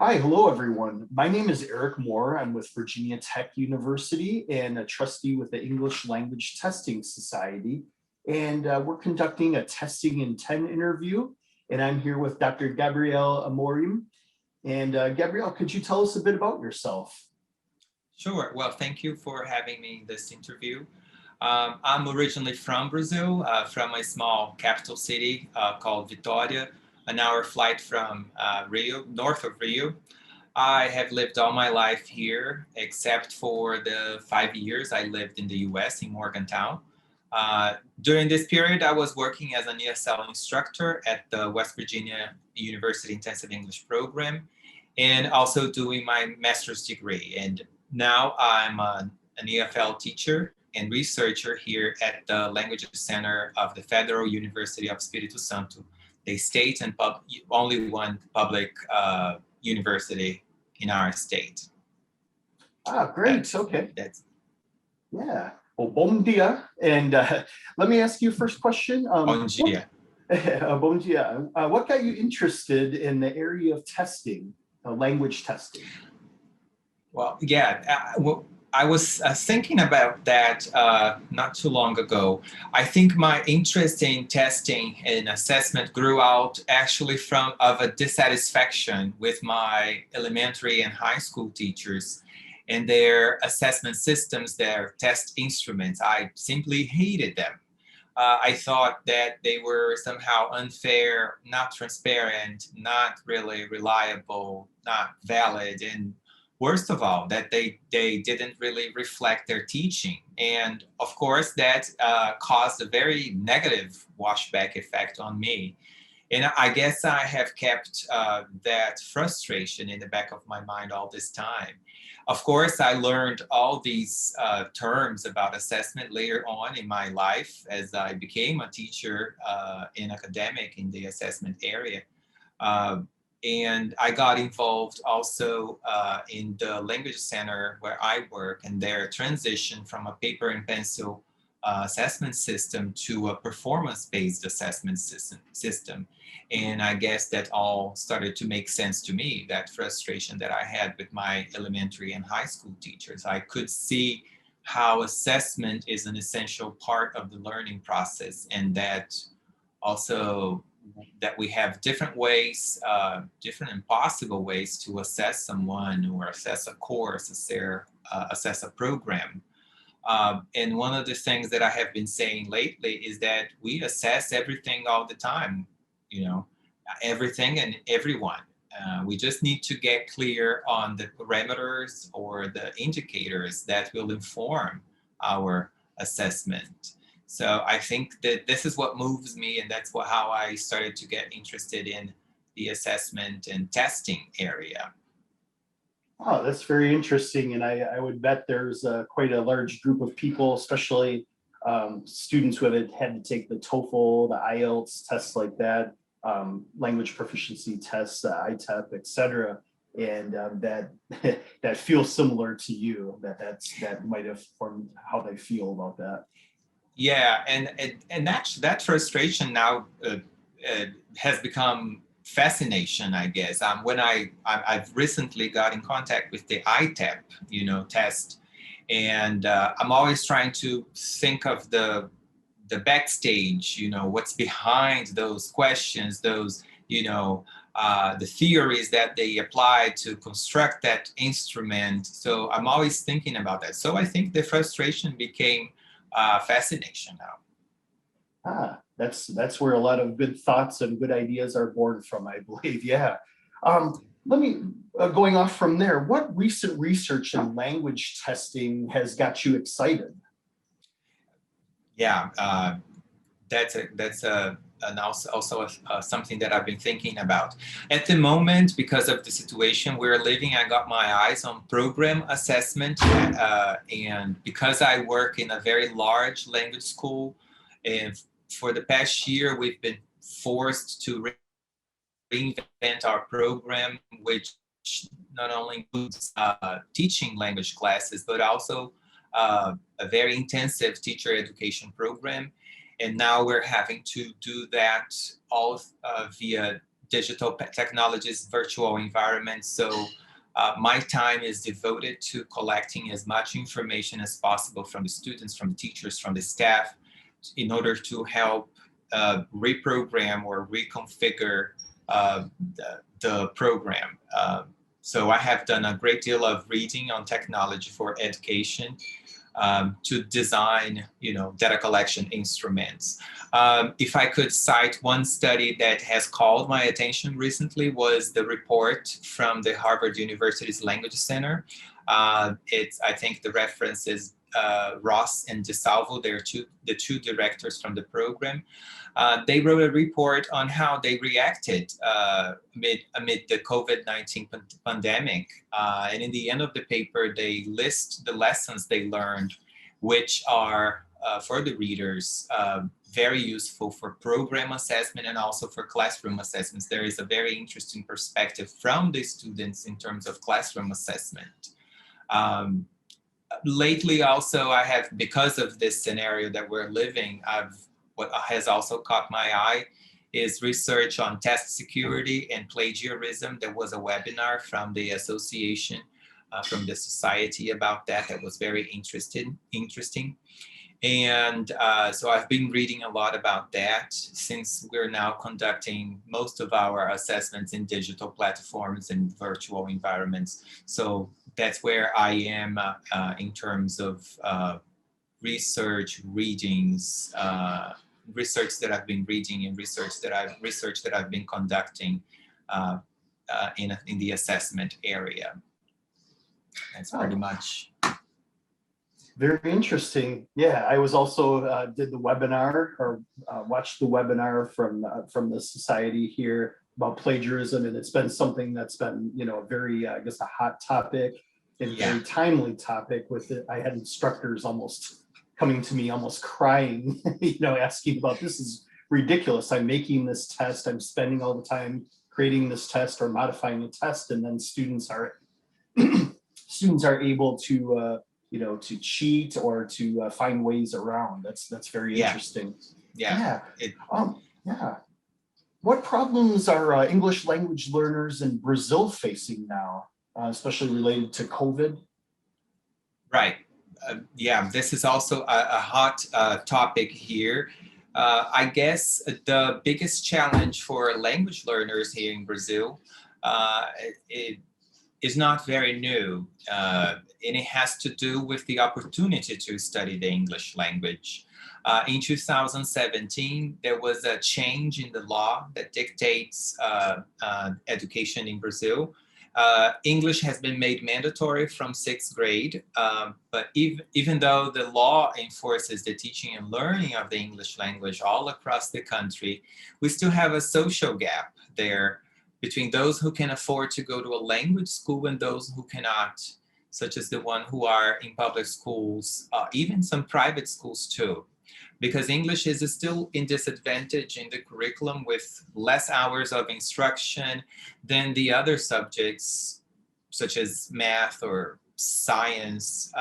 Hi, hello everyone. My name is Eric Moore. I'm with Virginia Tech University and a trustee with the English Language Testing Society. And we're conducting a Testing in 10 interview. And I'm here with Dr. Gabriel Amorim. And Gabriel, could you tell us a bit about yourself? Sure. Well, thank you for having me in this interview. I'm originally from Brazil, from a small capital city called Vitória, an hour flight from Rio, north of Rio. I have lived all my life here, except for the 5 years I lived in the US in Morgantown. During this period, I was working as an ESL instructor at the West Virginia University Intensive English Program and also doing my master's degree. And now I'm an EFL teacher and researcher here at the Language Center of the Federal University of Espírito Santo, the state and only one public university in our state. Ah, great. Okay. That's Yeah. Well, bom dia. And let me ask you first question. Bom dia. Bom dia. What got you interested in the area of testing, language testing? Well, yeah, I was thinking about that not too long ago. I think my interest in testing and assessment grew out actually from of a dissatisfaction with my elementary and high school teachers and their assessment systems, their test instruments. I simply hated them. I thought that they were somehow unfair, not transparent, not really reliable, not valid, and worst of all, that they didn't really reflect their teaching. And of course, that caused a very negative washback effect on me. And I guess I have kept that frustration in the back of my mind all this time. Of course, I learned all these terms about assessment later on in my life as I became a teacher and academic in the assessment area. Uh, and I got involved also in the language center where I work and their transition from a paper and pencil assessment system to a performance-based assessment system. And I guess that all started to make sense to me, that frustration that I had with my elementary and high school teachers. I could see how assessment is an essential part of the learning process, and that also that we have different ways, different and possible ways to assess someone or assess a course, assess a program. And one of the things that I have been saying lately is that we assess everything all the time, you know, everything and everyone. We just need to get clear on the parameters or the indicators that will inform our assessment. So I think that this is what moves me, and that's how I started to get interested in the assessment and testing area. Oh, that's very interesting. And I would bet there's quite a large group of people, especially students who have had to take the TOEFL, the IELTS tests like that, language proficiency tests, the ITEP, et cetera. And that that feels similar to you, that might have formed how they feel about that. Yeah, and that frustration now has become fascination, I guess. When I've recently got in contact with the ITEP, test, and I'm always trying to think of the backstage, what's behind those questions, those, the theories that they apply to construct that instrument. So I'm always thinking about that. So I think the frustration became fascination now. That's where a lot of good thoughts and good ideas are born from, I believe. Yeah. Let me going off from there. What recent research in language testing has got you excited? Yeah, that's also something that I've been thinking about. At the moment, because of the situation we're living, I got my eyes on program assessment, and because I work in a very large language school, and for the past year, we've been forced to reinvent our program, which not only includes teaching language classes, but also a very intensive teacher education program. And now we're having to do that all via digital technologies, virtual environments. So my time is devoted to collecting as much information as possible from the students, from the teachers, from the staff, in order to help reprogram or reconfigure the program. So I have done a great deal of reading on technology for education, to design, data collection instruments. If I could cite one study that has called my attention recently, was the report from the Harvard University's Language Center. I think the reference is Ross and DeSalvo. They're the two directors from the program. They wrote a report on how they reacted amid the COVID-19 pandemic. And in the end of the paper, they list the lessons they learned, which are, for the readers, very useful for program assessment and also for classroom assessments. There is a very interesting perspective from the students in terms of classroom assessment. Lately also, I have, because of this scenario that we're living, what has also caught my eye is research on test security and plagiarism. There was a webinar from the association, from the society about that was very interesting. And so I've been reading a lot about that, since we're now conducting most of our assessments in digital platforms and virtual environments. So that's where I am in terms of research, readings, research that I've been reading, and research that I've been conducting in the assessment area. That's pretty much. Very interesting. Yeah, I was also did the webinar, or watched the webinar from the society here about plagiarism, and it's been something that's been, a very, I guess, a hot topic and very timely topic with it. I had instructors almost coming to me, almost crying, asking about, this is ridiculous. I'm making this test. I'm spending all the time creating this test or modifying a test, and then students are able to to cheat or to find ways around. That's very interesting. Yeah. What problems are English language learners in Brazil facing now, especially related to COVID? Right. This is also a hot topic here. I guess the biggest challenge for language learners here in Brazil is not very new, and it has to do with the opportunity to study the English language. In 2017, there was a change in the law that dictates education in Brazil. English has been made mandatory from 6th grade, but even though the law enforces the teaching and learning of the English language all across the country, we still have a social gap there between those who can afford to go to a language school and those who cannot, such as the one who are in public schools, even some private schools too. Because English is still in disadvantage in the curriculum, with less hours of instruction than the other subjects, such as math or science.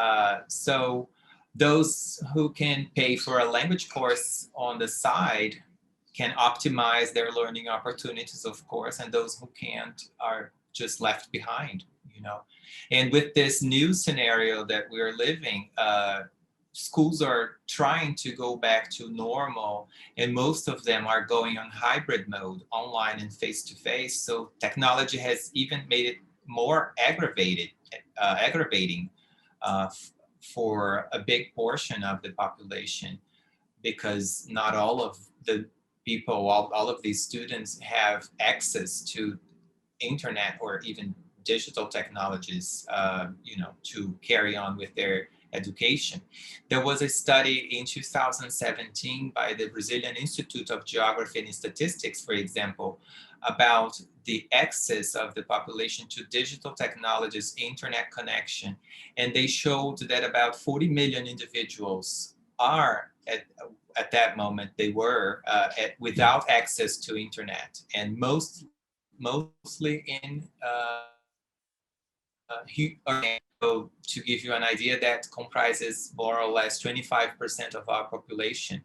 So those who can pay for a language course on the side can optimize their learning opportunities, of course, and those who can't are just left behind, And with this new scenario that we're living, schools are trying to go back to normal, and most of them are going on hybrid mode, online and face-to-face. So technology has even made it more aggravating for a big portion of the population, because not all of the people, all of these students have access to internet or even digital technologies, to carry on with their education. There was a study in 2017 by the Brazilian Institute of Geography and Statistics, for example, about the access of the population to digital technologies, internet connection. And they showed that about 40 million individuals are at that moment, they were without access to internet, and mostly in so to give you an idea, that comprises more or less 25% of our population.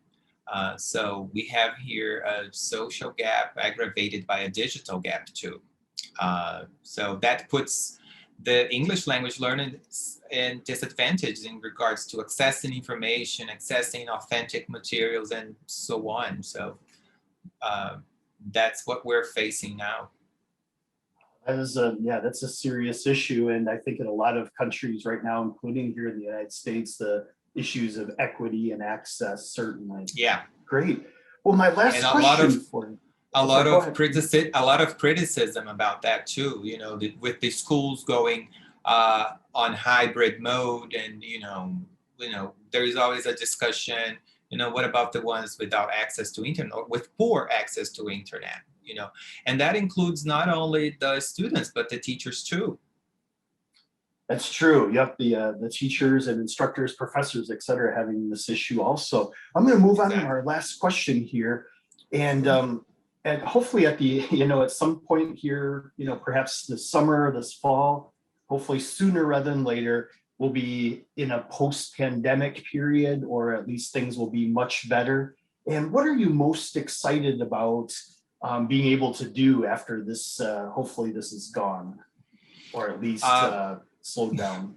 So we have here a social gap aggravated by a digital gap too. So that puts the English language learners in disadvantage in regards to accessing information, accessing authentic materials, and so on. So that's what we're facing now. That's a serious issue. And I think in a lot of countries right now, including here in the United States, the issues of equity and access, certainly. Yeah. Great. Well, my last question for you. A lot of criticism about that too, you know, with the schools going on hybrid mode, and there is always a discussion, what about the ones without access to internet or with poor access to internet, and that includes not only the students but the teachers too. That's true. Yep, the teachers and instructors, professors, et cetera, having this issue also. I'm going to move on to our last question here, and hopefully at the at some point here, perhaps this summer, this fall, hopefully sooner rather than later, we'll be in a post-pandemic period, or at least things will be much better. And what are you most excited about being able to do after this? Hopefully this is gone, or at least slowed down.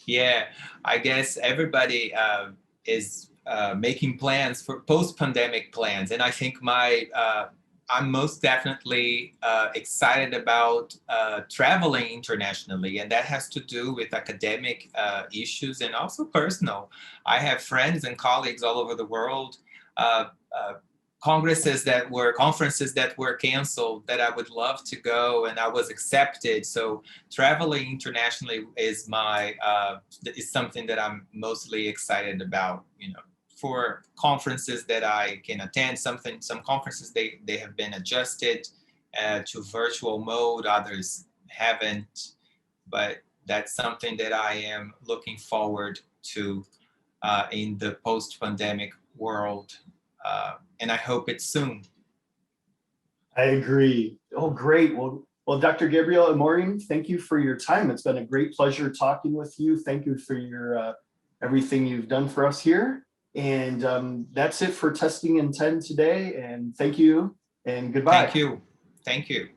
Yeah, I guess everybody is making plans for post-pandemic plans, and I think I'm most definitely excited about traveling internationally, and that has to do with academic issues and also personal. I have friends and colleagues all over the world, conferences that were canceled that I would love to go, and I was accepted. So traveling internationally is something that I'm mostly excited about, for conferences that I can attend. Some conferences, they have been adjusted to virtual mode, others haven't, but that's something that I am looking forward to in the post-pandemic world, and I hope it's soon. I agree. Oh, great. Well, Dr. Gabriel Amorim, thank you for your time. It's been a great pleasure talking with you. Thank you for your everything you've done for us here. And that's it for Testing in 10 today. And thank you and goodbye. Thank you. Thank you.